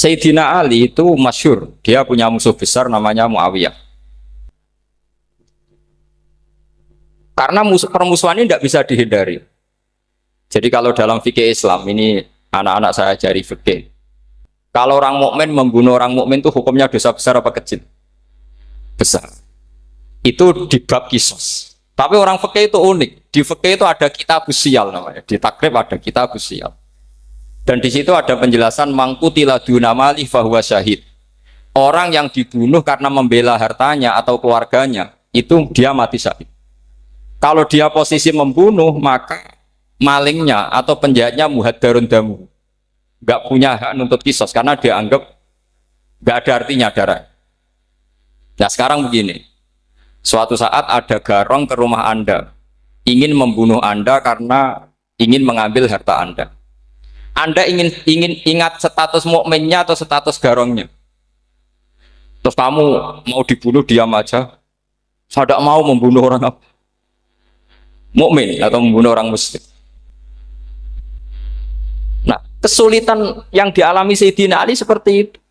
Sayyidina Ali itu masyhur, dia punya musuh besar namanya Muawiyah. Karena permusuhan ini tidak bisa dihindari. Jadi kalau dalam fikih Islam ini anak-anak saya ajari fikih. Kalau orang mukmin membunuh orang mukmin itu hukumnya dosa besar apa kecil? Besar. Itu di bab kisos. Tapi orang fikih itu unik. Di fikih itu ada kitab usial namanya. Di takrib ada kitab usial. Dan di situ ada penjelasan mangkutila dunamali fahuwa syahid. Orang yang dibunuh karena membela hartanya atau keluarganya, itu dia mati syahid. Kalau dia posisi membunuh, maka malingnya atau penjahatnya muhaddarun damu. Nggak punya hak nuntut kisos karena dia anggap nggak ada artinya darah. Nah sekarang begini, suatu saat ada garong ke rumah Anda, ingin membunuh Anda karena ingin mengambil harta Anda. Anda ingin ingat status mukminnya atau status garongnya. Terus kamu mau dibunuh diam aja. Saya tidak mau membunuh orang mukmin atau membunuh orang muslim. Nah, kesulitan yang dialami Sayyidina Ali seperti itu.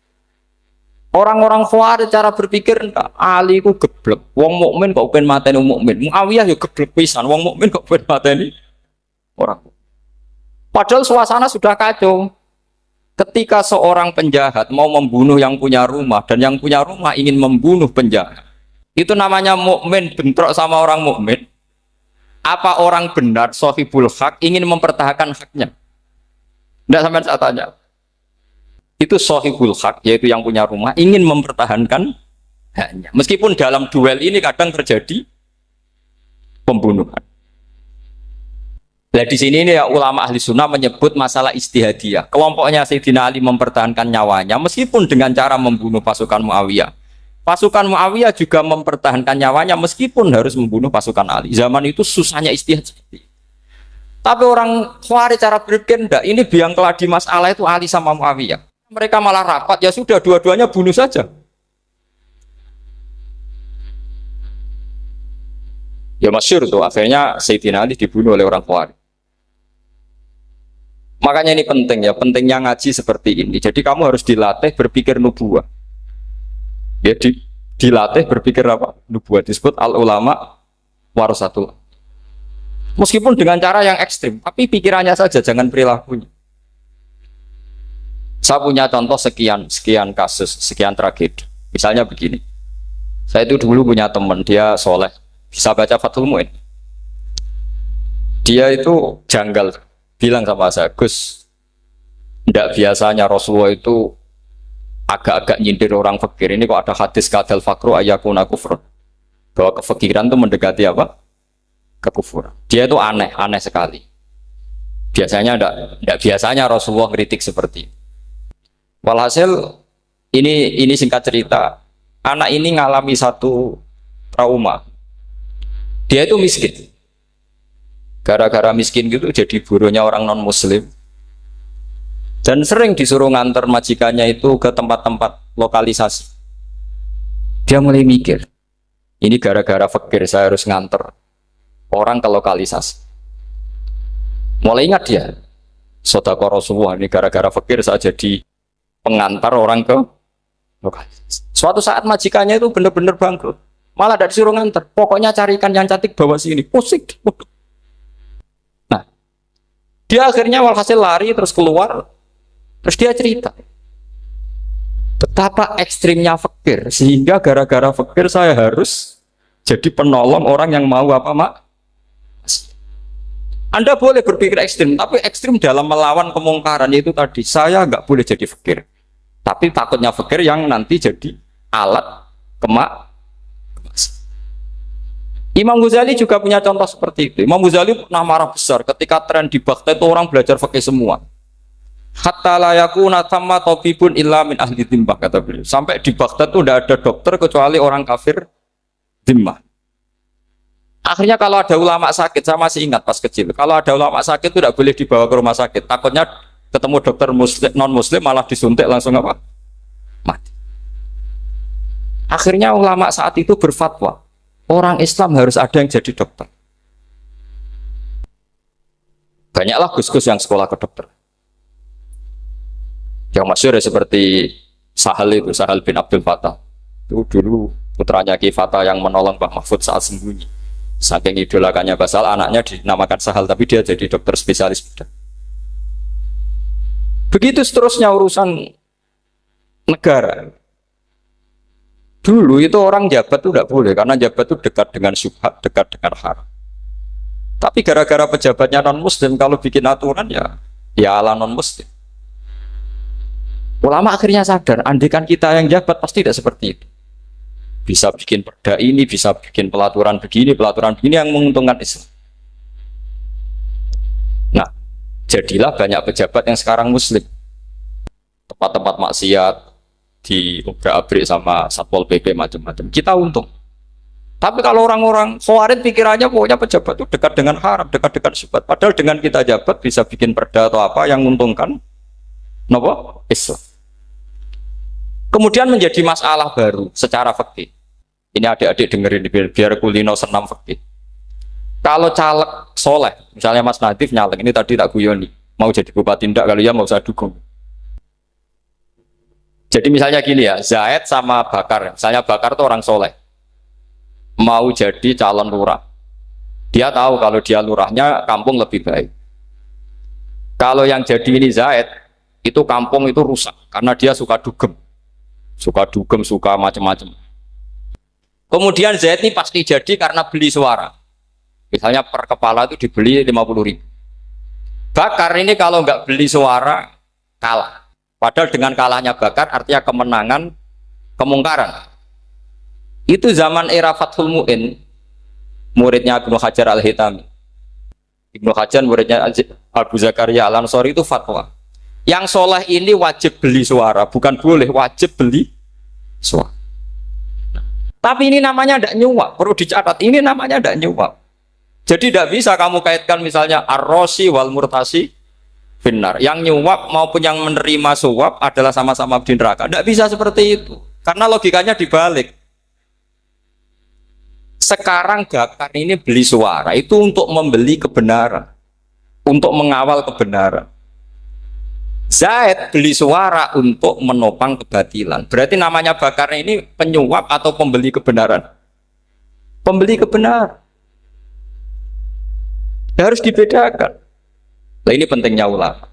Orang-orang Khawarij cara berpikir Ali ku geblek. Wong mukmin kok pengen mateni mukmin. Muawiyah ya geblek pisan. Wong mukmin kok pengen mateni orang. Padahal suasana sudah kacau. Ketika seorang penjahat mau membunuh yang punya rumah dan yang punya rumah ingin membunuh penjahat, itu namanya mukmin bentrok sama orang mukmin. Apa orang benar sahibul hak ingin mempertahankan haknya? Tidak sampai saya tanya. Itu sahibul hak, yaitu yang punya rumah ingin mempertahankan haknya. Meskipun dalam duel ini kadang terjadi pembunuhan. Nah di sini ini ya, ulama ahli sunnah menyebut masalah ijtihadiyah. Kelompoknya Sayyidina Ali mempertahankan nyawanya meskipun dengan cara membunuh pasukan Muawiyah. Pasukan Muawiyah juga mempertahankan nyawanya meskipun harus membunuh pasukan Ali. Zaman itu susahnya ijtihad. Tapi orang Khawarij cara berpikir enggak, ini biang keladi masalah itu Ali sama Muawiyah. Mereka malah rapat, ya sudah dua-duanya bunuh saja. Ya masyhur tuh, akhirnya Sayyidina Ali dibunuh oleh orang Khawarij. Makanya ini penting ya, pentingnya ngaji seperti ini. Jadi kamu harus dilatih berpikir nubuwah. Ya, dilatih berpikir apa? Nubuwah disebut al-ulama warasatul. Meskipun dengan cara yang ekstrim, tapi pikirannya saja, jangan perilakunya. Saya punya contoh sekian kasus, sekian tragedi. Misalnya begini. Saya itu dulu punya teman, dia soleh, bisa baca Fathul Mu'in. Dia itu janggal. Bilang sama saya, Gus, tidak biasanya Rasulullah itu agak-agak nyindir orang fakir. Ini kok ada hadis kadal fakru ayakuna kufrun, bahwa kefakiran itu mendekati apa? Kekufuran. Dia itu aneh sekali. Biasanya tidak biasanya Rasulullah kritik seperti itu. Walhasil ini singkat cerita, anak ini ngalami satu trauma. Dia itu miskin. Gara-gara miskin gitu jadi buruhnya orang non muslim dan sering disuruh nganter majikannya itu ke tempat-tempat lokalisasi. Dia mulai mikir, ini gara-gara fakir saya harus nganter orang ke lokalisasi. Mulai ingat dia, sedekah Rasulullah, ini gara-gara fakir saya jadi pengantar orang ke lokalisasi. Suatu saat majikannya itu benar-benar bangkrut, malah tidak disuruh nganter, pokoknya carikan yang cantik bawa sini. Pusing. Dia akhirnya walhasil lari terus keluar, terus dia cerita betapa ekstrimnya fakir sehingga gara-gara fakir saya harus jadi penolong orang yang mau apa mak. Anda boleh berpikir ekstrim, tapi ekstrim dalam melawan kemungkaran itu tadi. Saya nggak boleh jadi fakir, tapi takutnya fakir yang nanti jadi alat kemak. Imam Ghazali juga punya contoh seperti itu. Imam Ghazali pernah marah besar ketika tren di Baghdad itu orang belajar fikih semua. Hatta la yakuna thamma tabibun illa min ahli dhimmah, kata beliau. Sampai di Baghdad itu tidak ada dokter kecuali orang kafir dhimmah. Akhirnya kalau ada ulama sakit, saya masih ingat pas kecil, kalau ada ulama sakit itu tidak boleh dibawa ke rumah sakit. Takutnya ketemu dokter muslim, non muslim malah disuntik langsung apa? Mati. Akhirnya ulama saat itu berfatwa, orang Islam harus ada yang jadi dokter. Banyaklah gus-gus yang sekolah ke dokter. Yang masyhur seperti Sahal bin Abdul Fattah. Itu dulu putranya Ki Fatah yang menolong Mbah Mahfud saat sembunyi. Saking idolakannya Basal, anaknya dinamakan Sahal, tapi dia jadi dokter spesialis bedah. Begitu seterusnya urusan negara. Dulu itu orang jabat itu tidak boleh, karena jabat itu dekat dengan syubhat, dekat dengan haram. Tapi gara-gara pejabatnya non-muslim, kalau bikin aturan ya ala non-muslim. Ulama akhirnya sadar, andikan kita yang jabat pasti tidak seperti itu. Bisa bikin perda ini, bisa bikin pelaturan begini yang menguntungkan Islam. Nah, jadilah banyak pejabat yang sekarang muslim. Tempat-tempat maksiat diobrak-abrik sama Satpol PP macam-macam. Kita untung. Tapi kalau orang-orang Khawarij pikirannya pokoknya pejabat itu dekat dengan haram, dekat dengan syubhat. Padahal dengan kita jabat bisa bikin perda atau apa yang menguntungkan Islam. Kemudian menjadi masalah baru secara fikih. Ini adik-adik dengerin biar kulino senam fikih. Kalau caleg soleh, misalnya Mas Nadif nyalek, ini tadi tak guyoni, mau jadi bupati ndak, kalau ya mau saya dukung. Jadi misalnya gini ya, Zaid sama Bakar, misalnya Bakar itu orang soleh, mau jadi calon lurah. Dia tahu kalau dia lurahnya kampung lebih baik. Kalau yang jadi ini Zaid, itu kampung itu rusak, karena dia suka dugem, suka macam-macam. Kemudian Zaid ini pasti jadi karena beli suara. Misalnya per kepala itu dibeli 50.000. Bakar ini kalau nggak beli suara kalah. Padahal dengan kalahnya Bakar artinya kemenangan kemungkaran. Itu zaman era Fathul Mu'in, muridnya Ibnu Hajar Al-Hitami. Ibnu Hajar muridnya Abu Zakaria Al-Ansori itu fatwa. Yang soleh ini wajib beli suara, bukan boleh, wajib beli suara. Tapi ini namanya tidak nyuap, perlu dicatat. Ini namanya tidak nyuap. Jadi tidak bisa kamu kaitkan misalnya ar-rosi wal murtasi finnar. Yang nyuap maupun yang menerima suap adalah sama-sama di neraka. Tidak bisa seperti itu. Karena logikanya dibalik. Sekarang Bakar ini beli suara itu untuk membeli kebenaran, untuk mengawal kebenaran. Zaid beli suara untuk menopang kebatilan. Berarti namanya Bakar ini penyuap atau pembeli kebenaran? Pembeli kebenaran. Harus dibedakan. Nah, ini pentingnya ulama.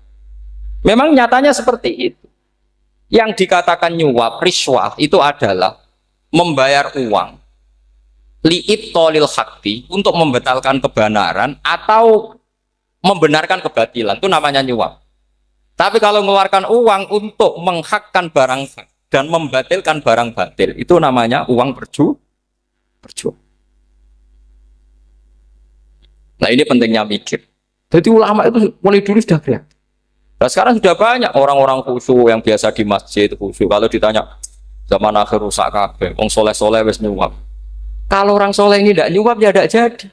Memang nyatanya seperti itu. Yang dikatakan nyuap, riswah itu adalah membayar uang li'ib tolil hakti untuk membatalkan kebenaran atau membenarkan kebatilan. Itu namanya nyuap. Tapi kalau mengeluarkan uang untuk menghakkan barang hak dan membatalkan barang batil, itu namanya uang perjuangan. Nah ini pentingnya mikir. Jadi ulama itu mulai dulu sudah kreatif. Nah sekarang sudah banyak orang-orang khusyuk yang biasa di masjid khusyuk. Kalau ditanya zaman akhir rusak kabeh, wong soleh-soleh wis nyuap. Kalau orang soleh ini tidak nyuap ya tidak jadi.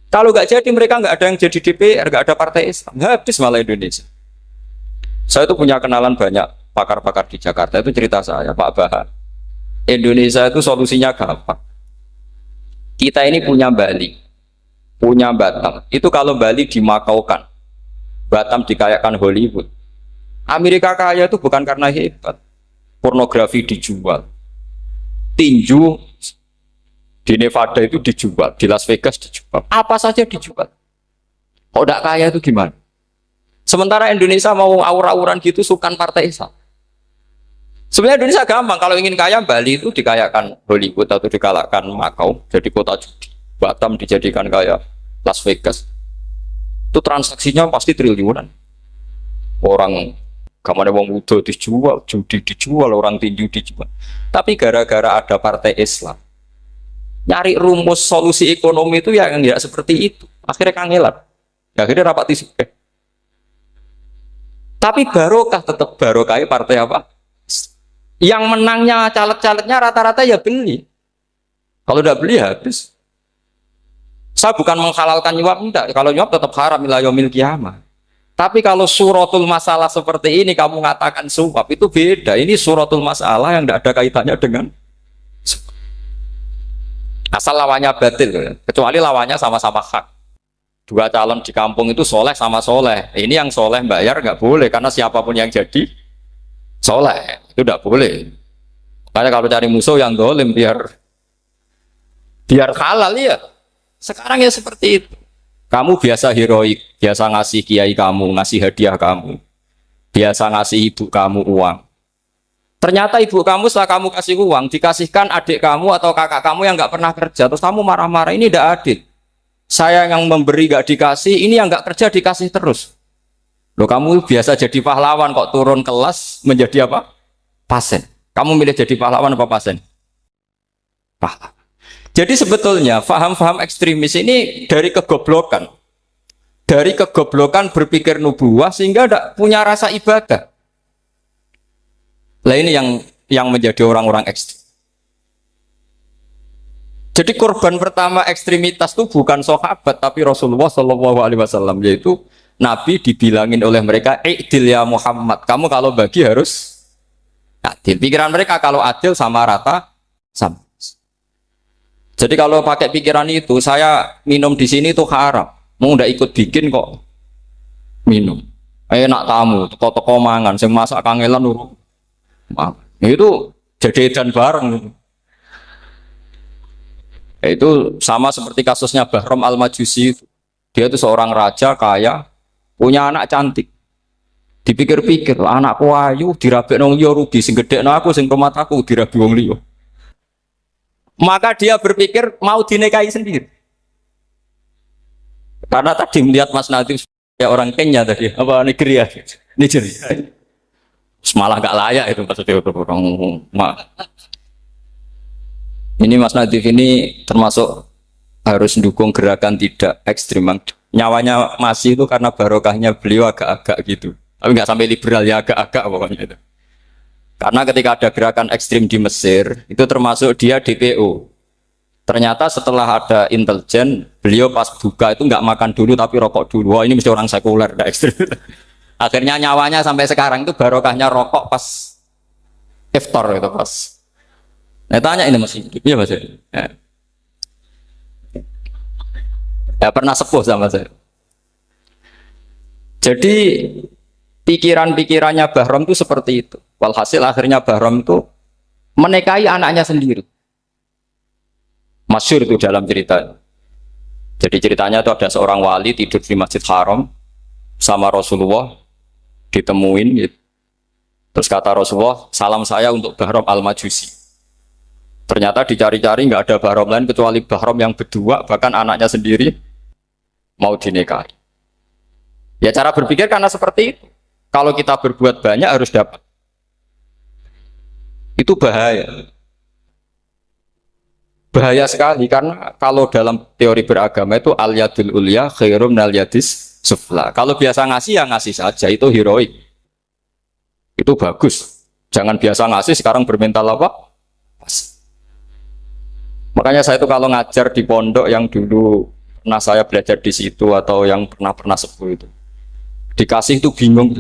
Kalau nggak jadi mereka nggak ada yang jadi DPR, nggak ada partai Islam, habis malah Indonesia. Saya itu punya kenalan banyak pakar-pakar di Jakarta, itu cerita saya, Pak Bahar. Indonesia itu solusinya gampang. Kita ini punya Bali, punya Batam. Itu kalau Bali dimakaukan, Batam dikayakan Hollywood. Amerika kaya itu bukan karena hebat. Pornografi dijual. Tinju di Nevada itu dijual, di Las Vegas dijual. Apa saja dijual. Kok tidak kaya itu gimana? Sementara Indonesia mau aur-auran gitu sukan partai Islam. Sebenarnya Indonesia gampang, kalau ingin kaya Bali itu dikayakan Hollywood atau dikalahkan Makau jadi kota judi. Batam dijadikan kaya Las Vegas. Itu transaksinya pasti triliunan. Orang gamane wong udo dijual, judi dijual, orang tinju dijual. Tapi gara-gara ada partai Islam, nyari rumus solusi ekonomi itu yang tidak seperti itu. Akhirnya kangelan. Akhirnya rapat isu. Tapi barokah tetap barokah partai apa? Yang menangnya caleg-calegnya rata-rata ya beli. Kalau tidak beli habis. Saya bukan menghalalkan nyuap, enggak. Kalau nyuap tetap haram ila yaumil qiyamah. Tapi kalau suratul masalah seperti ini kamu mengatakan suap itu beda. Ini suratul masalah yang tidak ada kaitannya dengan asal lawannya batil, kecuali lawannya sama-sama hak. Dua calon di kampung itu soleh sama soleh. Ini yang soleh bayar nggak boleh karena siapapun yang jadi soleh, itu tidak boleh. Makanya kalau cari musuh yang dolim biar halal ya. Sekarang ya seperti itu. Kamu biasa heroik, biasa ngasih kiai kamu, ngasih hadiah kamu, biasa ngasih ibu kamu uang. Ternyata ibu kamu setelah kamu kasih uang, dikasihkan adik kamu atau kakak kamu yang nggak pernah kerja, terus kamu marah-marah, ini tidak adil. Saya yang memberi nggak dikasih, ini yang nggak kerja dikasih terus. Loh, kamu biasa jadi pahlawan kok turun kelas menjadi apa? Pasien. Kamu milih jadi pahlawan apa pasien? Pahlawan. Jadi sebetulnya faham-faham ekstremis ini dari kegoblokan. Dari kegoblokan berpikir nubuwah sehingga tidak punya rasa ibadah. Nah ini yang menjadi orang-orang ekstrim. Jadi korban pertama ekstremitas itu bukan sahabat tapi Rasulullah Shallallahu Alaihi Wasallam, yaitu Nabi dibilangin oleh mereka, "I'dil ya Muhammad, kamu kalau bagi harus adil." Pikiran mereka kalau adil sama rata sama. Jadi kalau pakai pikiran itu, saya minum di sini itu haram. Mau ndak ikut bikin kok minum. Enak tamu, toko-toko mangan, sing masak kangelan nuru. Itu jadi edan bareng. Itu sama seperti kasusnya Bahram Al-Majusi. Dia itu seorang raja kaya, punya anak cantik. Dipikir-pikir, anakku ayu dirabi nang liya rugi, sing gedhekno aku sing rumah aku dirabi wong liya. Maka dia berpikir mau dinikahi sendiri. Karena tadi melihat Mas Nadif ya orang Kenya tadi, apa Nigeria. Malah gak layak itu maksudnya orang. Ini Mas Nadif ini termasuk harus mendukung gerakan tidak ekstrim. Nyawanya masih itu karena barokahnya beliau agak-agak gitu. Tapi nggak sampai liberal ya, agak-agak pokoknya itu. Karena ketika ada gerakan ekstrim di Mesir, itu termasuk dia DPO. Ternyata setelah ada intelijen, beliau pas buka itu nggak makan dulu tapi rokok dulu. Wah, ini mesti orang sekuler, tidak ekstrim. Akhirnya nyawanya sampai sekarang itu barokahnya rokok pas iftar itu pas. Nah, tanya ini masih hidup, iya Mas? Ya pernah sepuh sama saya. Jadi pikiran-pikirannya Bahram itu seperti itu. Walhasil akhirnya Bahram itu menikahi anaknya sendiri. Masyhur itu dalam cerita. Jadi ceritanya itu ada seorang wali tidur di Masjid Haram sama Rasulullah, ditemuin gitu. Terus kata Rasulullah, salam saya untuk Bahram Al-Majusi. Ternyata dicari-cari nggak ada Bahram lain kecuali Bahram yang berdua, bahkan anaknya sendiri mau dinikahi. Ya cara berpikir karena seperti itu. Kalau kita berbuat banyak harus dapat. Itu bahaya. Bahaya sekali karena kalau dalam teori beragama itu al-yadul ulya khairum minal yadis sufla. Kalau biasa ngasih ya ngasih saja, itu heroik. Itu bagus. Jangan biasa ngasih sekarang bermental apa? Pas. Makanya saya itu kalau ngajar di pondok yang dulu pernah saya belajar di situ atau yang pernah sepuh itu, dikasih itu bingung.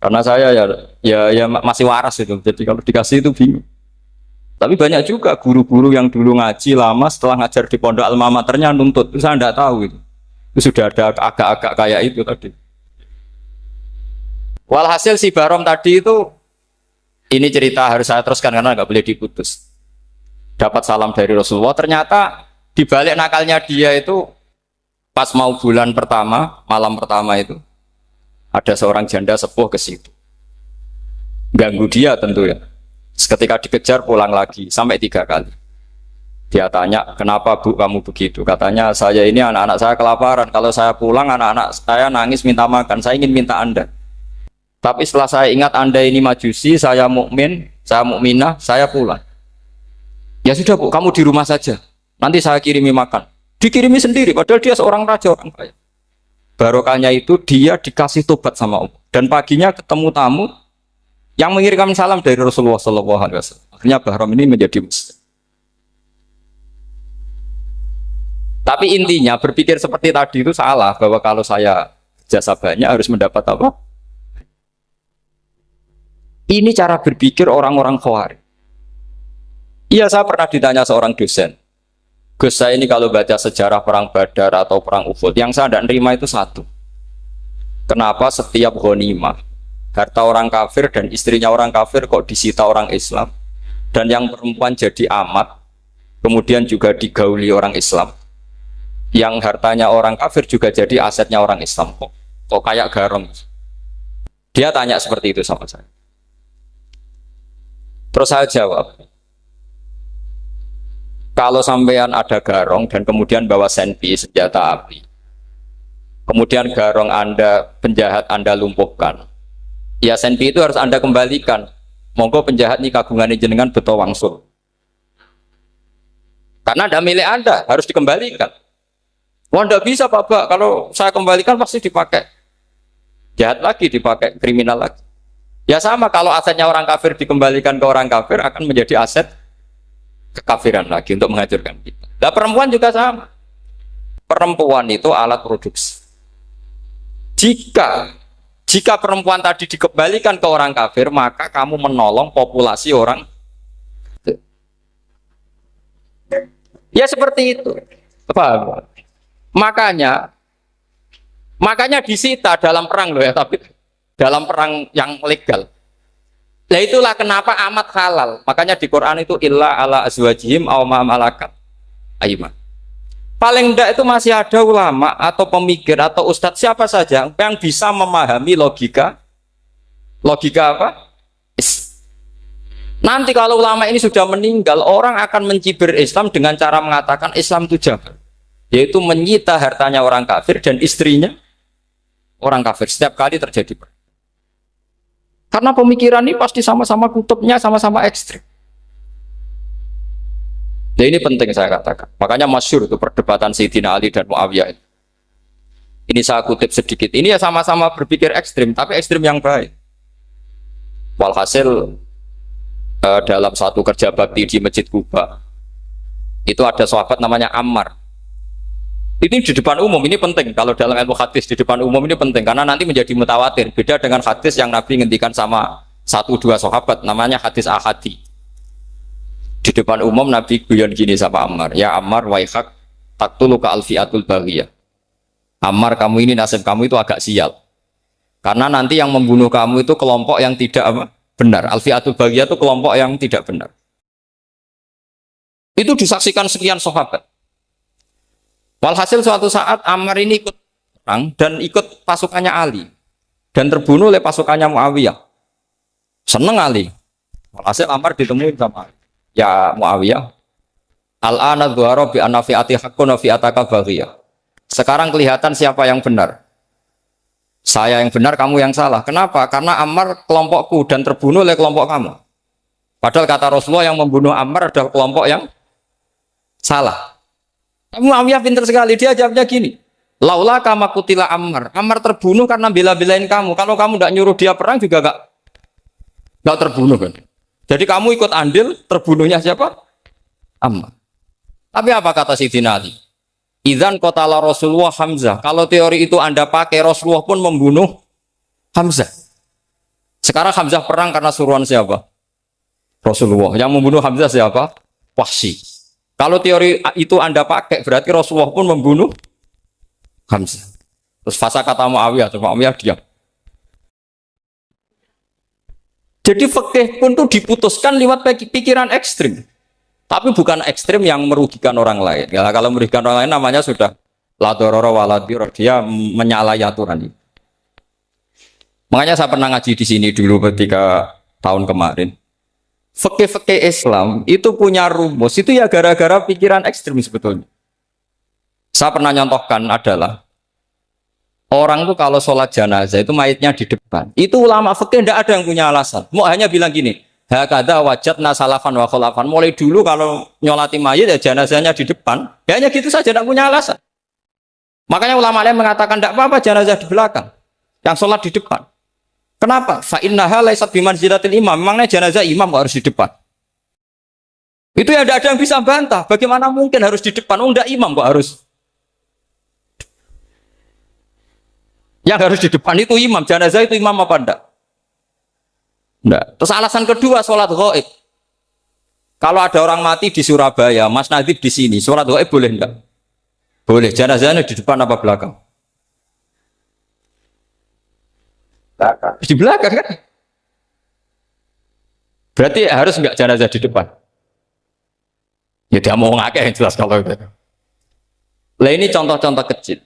Karena saya ya masih waras itu. Jadi kalau dikasih itu bingung. Tapi banyak juga guru-guru yang dulu ngaji lama setelah ngajar di pondok alma maternya nuntut. Itu saya tidak tahu itu. Itu sudah ada agak-agak kayak itu tadi. Walhasil si Bahram tadi itu, ini cerita harus saya teruskan karena nggak boleh diputus. Dapat salam dari Rasulullah. Ternyata di balik nakalnya dia itu pas mau bulan pertama, malam pertama itu ada seorang janda sepuh ke situ. Ganggu dia tentu ya. Ketika dikejar pulang lagi sampai 3 kali. Dia tanya, kenapa Bu kamu begitu? Katanya, saya ini anak-anak saya kelaparan. Kalau saya pulang anak-anak saya nangis minta makan. Saya ingin minta Anda. Tapi setelah saya ingat Anda ini majusi, saya mukmin, saya mukminah, saya pulang. Ya sudah Bu, kamu di rumah saja. Nanti saya kirimi makan. Dikirimi sendiri, padahal dia seorang raja, orang kaya. Barokahnya itu dia dikasih tobat sama Allah. Dan paginya ketemu tamu yang mengirimkan salam dari Rasulullah SAW. Akhirnya Bahram ini menjadi muslim. Tapi intinya berpikir seperti tadi itu salah, bahwa kalau saya jasa banyak harus mendapat apa? Ini cara berpikir orang-orang Khawarij. Iya, saya pernah ditanya seorang dosen. Gus, saya ini kalau baca sejarah perang Badar atau perang Uhud, yang saya tidak nerima itu satu. Kenapa setiap ghanimah harta orang kafir dan istrinya orang kafir kok disita orang Islam, dan yang perempuan jadi amat, kemudian juga digauli orang Islam, yang hartanya orang kafir juga jadi asetnya orang Islam, kok kayak garong. Dia tanya seperti itu sama saya. Terus saya jawab, kalau sampean ada garong dan kemudian bawa senpi, senjata api, kemudian garong Anda, penjahat Anda lumpuhkan, ya senpi itu harus Anda kembalikan. Monggo penjahat ini kagungan jenengan beto wangsul. Karena ada milik Anda, harus dikembalikan. Wah, tidak bisa Pak, kalau saya kembalikan pasti dipakai jahat lagi, dipakai kriminal lagi. Ya sama, kalau asetnya orang kafir dikembalikan ke orang kafir akan menjadi aset kekafiran lagi untuk menghancurkan kita. Nah, perempuan juga sama. Perempuan itu alat produksi. Jika perempuan tadi dikembalikan ke orang kafir, maka kamu menolong populasi orang. Ya seperti itu. Paham? Makanya disita dalam perang loh ya, tapi dalam perang yang legal. Nah itulah kenapa amat halal. Makanya di Quran itu illa ala azwajihim aw ma malakat ayman. Paling enggak itu masih ada ulama atau pemikir atau ustadz siapa saja yang bisa memahami logika apa? Nanti kalau ulama ini sudah meninggal, orang akan mencibir Islam dengan cara mengatakan Islam itu jahat, yaitu menyita hartanya orang kafir dan istrinya orang kafir setiap kali terjadi perang. Karena pemikiran ini pasti sama-sama kutubnya, sama-sama ekstrim. Nah ini penting saya katakan. Makanya masyhur itu perdebatan Sayyidina Ali dan Muawiyah. Ini saya kutip sedikit. Ini ya sama-sama berpikir ekstrim, tapi ekstrim yang baik. Walhasil dalam satu kerja bakti di Masjid Kuba, itu ada sahabat namanya Ammar. Ini di depan umum, ini penting. Kalau dalam ilmu hadis di depan umum ini penting karena nanti menjadi mutawatir. Beda dengan hadis yang Nabi ngendikan sama 1-2 sahabat, namanya hadis ahadi. Di depan umum Nabi guyon gini sama Ammar, ya Ammar waihak taktuluka alfiatul baghiyah. Ammar, kamu ini nasib kamu itu agak sial. Karena nanti yang membunuh kamu itu kelompok yang tidak benar. Alfiatul baghiyah itu kelompok yang tidak benar. Itu disaksikan sekian sahabat. Walhasil suatu saat Ammar ini ikut perang dan ikut pasukannya Ali dan terbunuh oleh pasukannya Muawiyah. Seneng Ali. Walhasil Ammar ditemuin sama Ali. Ya Muawiyah, al-ana dhuhara bi anna fi'ati haqqun wa fi'ataka baghiyah. Sekarang kelihatan siapa yang benar. Saya yang benar, kamu yang salah. Kenapa? Karena Ammar kelompokku dan terbunuh oleh kelompok kamu. Padahal kata Rasulullah yang membunuh Ammar adalah kelompok yang salah. Muawiyah pintar sekali, dia jawabnya gini, laula kama kutila Ammar. Ammar terbunuh karena bela-belain kamu. Kalau kamu tidak nyuruh dia perang juga nggak terbunuh kan. Jadi kamu ikut andil terbunuhnya siapa? Ammar. Tapi apa kata Sayyidina Ali? Idzan qatala Rasulullah Hamzah. Kalau teori itu Anda pakai, Rasulullah pun membunuh Hamzah. Sekarang Hamzah perang karena suruhan siapa? Rasulullah. Yang membunuh Hamzah siapa? Wahsy. Kalau teori itu Anda pakai, berarti Rasulullah pun membunuh Hamzah. Terus fasa kata Muawiyah, terus Muawiyah diam. Jadi fikih pun tuh diputuskan lewat pikiran ekstrim. Tapi bukan ekstrim yang merugikan orang lain. Ya, kalau merugikan orang lain namanya sudah la dororo wa la diror, dia menyalahi aturan ini. Makanya saya pernah ngaji di sini dulu ketika tahun kemarin. Fikih-fikih Islam itu punya rumus, itu ya gara-gara pikiran ekstrim sebetulnya. Saya pernah nyontohkan adalah orang tuh kalau sholat jenazah itu mayitnya di depan. Itu ulama fikih tidak ada yang punya alasan. Mau hanya bilang gini, hakadha wajadna salafan wa khulafan. Mulai dulu kalau nyolati mayit ya jenazahnya di depan. Ya hanya gitu saja, tidak punya alasan. Makanya ulama lain mengatakan tidak apa-apa jenazah di belakang, yang sholat di depan. Kenapa? Fa innaha laysat bimanzilatil imam. Memangnya jenazah imam harus di depan. Itu ya tidak ada yang bisa bantah. Bagaimana mungkin harus di depan? Oh, enggak, imam kok harus. Yang harus di depan itu imam. Jenazah itu imam apa enggak? Enggak. Terus alasan kedua, sholat ghaib. Kalau ada orang mati di Surabaya, Mas Nadib di sini, sholat ghaib boleh enggak? Boleh. Jenazahnya di depan apa belakang? Di belakang kan? Berarti harus nggak jenazah di depan? Ya dia mau ngake yang jelas kalau itu. Lah ini contoh-contoh kecil.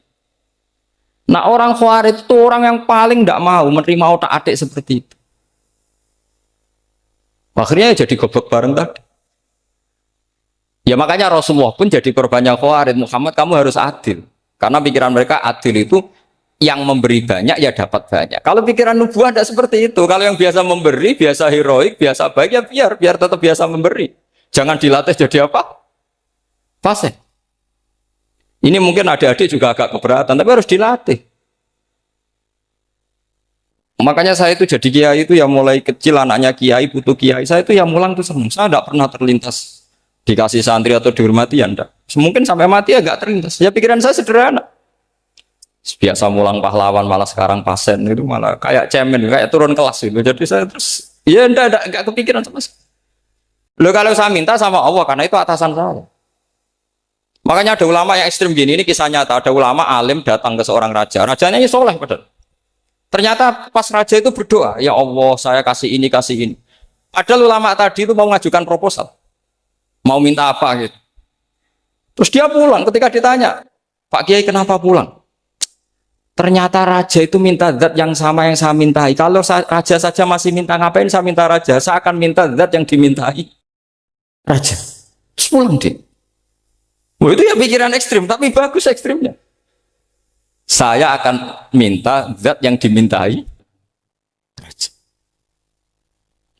Nah orang Khawarij itu orang yang paling tidak mau menerima otak adik seperti itu. Akhirnya jadi goblok bareng tadi. Ya makanya Rasulullah pun jadi korbannya Khawarij. Muhammad kamu harus adil. Karena pikiran mereka adil itu yang memberi banyak ya dapat banyak. Kalau pikiran nubuah tidak seperti itu. Kalau yang biasa memberi, biasa heroik, biasa baik ya biar tetap biasa memberi. Jangan dilatih jadi apa? Fasih. Ini mungkin adik-adik juga agak keberatan, tapi harus dilatih. Makanya saya itu jadi kiai itu ya mulai kecil anaknya kiai butuh kiai. Saya itu ya mulang tuh senang. Saya tidak pernah terlintas dikasih santri atau dihormati ya enggak. Mungkin sampai mati agak terlintas. Ya pikiran saya sederhana. Biasa mulang pahlawan malah sekarang pasien itu malah kayak cemen, kayak turun kelas itu. Jadi saya terus ya enggak kepikiran sama sekali. Loh kalau saya minta sama Allah karena itu atasan saya. Makanya ada ulama yang ekstrem gini, ini kisah nyata. Ada ulama alim datang ke seorang raja. Rajanya ini soleh padahal. Ternyata pas raja itu berdoa, ya Allah saya kasih ini, kasih ini. Padahal ulama tadi itu mau mengajukan proposal. Mau minta apa gitu. Terus dia pulang ketika ditanya, Pak Kiai kenapa pulang? Ternyata raja itu minta zat yang sama yang saya mintai. Kalau raja saja masih minta, ngapain saya minta raja? Saya akan minta zat yang dimintai raja. Terus pulang dia. Wah, itu ya pikiran ekstrim, tapi bagus ekstrimnya. Saya akan minta zat yang dimintai raja.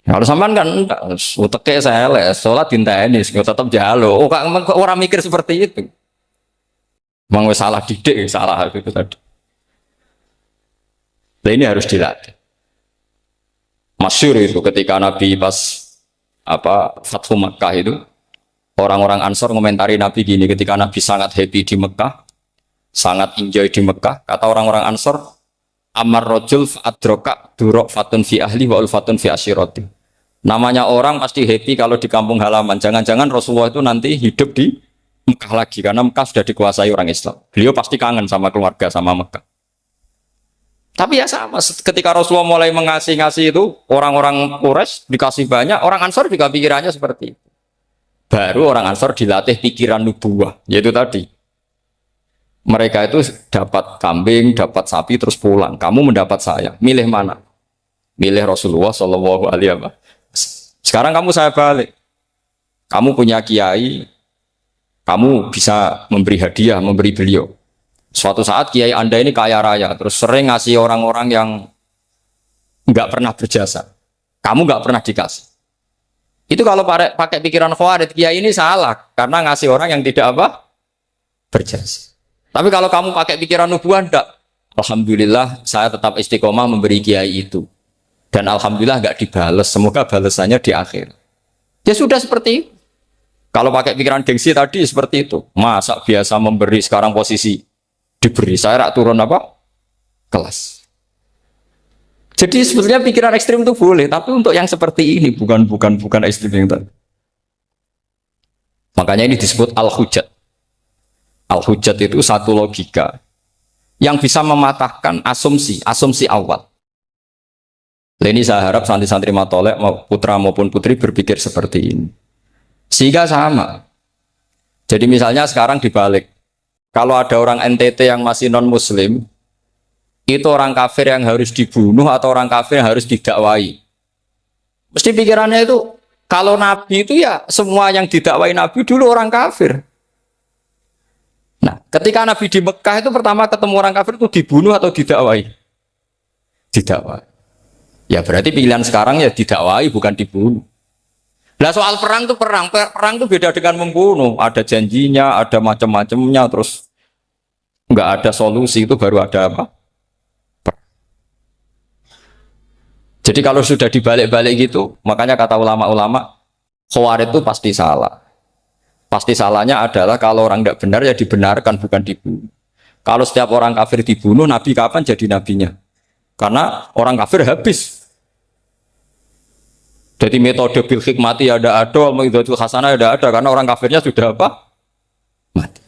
Kalau sampean kan enggak, uteke saya les, sholat dinteni, tetap jalo. Oh, orang mikir seperti itu. Memang salah didik, salah itu tadi. Nah, ini harus dilatih. Masyhur itu ketika Nabi pas Fathu Makkah itu, orang-orang Ansor ngomentari Nabi gini, ketika Nabi sangat happy di Mekah, sangat enjoy di Mekah, kata orang-orang Ansor, Amar rojul adroka durok fatun fi ahli wa ulfatun fi asyiroti. Namanya orang pasti happy kalau di kampung halaman. Jangan-jangan Rasulullah itu nanti hidup di Mekah lagi, karena Mekah sudah dikuasai orang Islam. Beliau pasti kangen sama keluarga, sama Mekah. Tapi ya sama, ketika Rasulullah mulai ngasih itu, orang-orang Quraisy dikasih banyak, orang Ansor juga pikirannya seperti itu. Baru orang Ansor dilatih pikiran nubuwah, yaitu tadi. Mereka itu dapat kambing, dapat sapi, terus pulang. Kamu mendapat saya, milih mana? Milih Rasulullah Shallallahu Alaihi Wasallam. Sekarang kamu saya balik. Kamu punya kiai, kamu bisa memberi hadiah, memberi beliau. Suatu saat kiai Anda ini kaya raya, terus sering ngasih orang-orang yang nggak pernah berjasa. Kamu nggak pernah dikasih. Itu kalau pakai pikiran Khawarij, kiai ini salah karena ngasih orang yang tidak berjasa. Tapi kalau kamu pakai pikiran nubuah, enggak. Alhamdulillah saya tetap istiqomah memberi kiai itu. Dan alhamdulillah nggak dibales. Semoga balasannya di akhir. Ya sudah seperti itu. Kalau pakai pikiran gengsi tadi seperti itu. Masa biasa memberi sekarang posisi diberi, saya rak turun kelas. Jadi sebetulnya pikiran ekstrim itu boleh, tapi untuk yang seperti ini bukan ekstrim yang tadi. Makanya ini disebut al-hujjat. Al-hujjat itu satu logika yang bisa mematahkan asumsi awal. Ini saya harap santri-santri matolek putra maupun putri berpikir seperti ini. Sehingga sama. Jadi misalnya sekarang dibalik. Kalau ada orang NTT yang masih non-muslim, itu orang kafir yang harus dibunuh atau orang kafir yang harus didakwai. Mesti pikirannya itu, kalau Nabi itu ya semua yang didakwai Nabi dulu orang kafir. Nah, ketika Nabi di Mekah itu pertama ketemu orang kafir itu dibunuh atau didakwai? Didakwai. Ya berarti pilihan sekarang ya didakwai bukan dibunuh. Nah soal perang itu perang itu beda dengan membunuh. Ada janjinya, ada macam-macamnya, terus nggak ada solusi, itu baru ada apa? Jadi kalau sudah dibalik-balik gitu, makanya kata ulama-ulama, Khawarij itu pasti salah. Pasti salahnya adalah kalau orang nggak benar ya dibenarkan, bukan dibunuh. Kalau setiap orang kafir dibunuh, Nabi kapan jadi nabinya? Karena orang kafir habis. Jadi metode bil hikmati ada, metode hasanah ada, karena orang kafirnya sudah apa? Mati.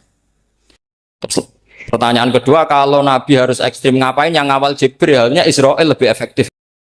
Pertanyaan kedua, kalau Nabi harus ekstrim ngapain? Yang awal Jibril, halnya Israel lebih efektif.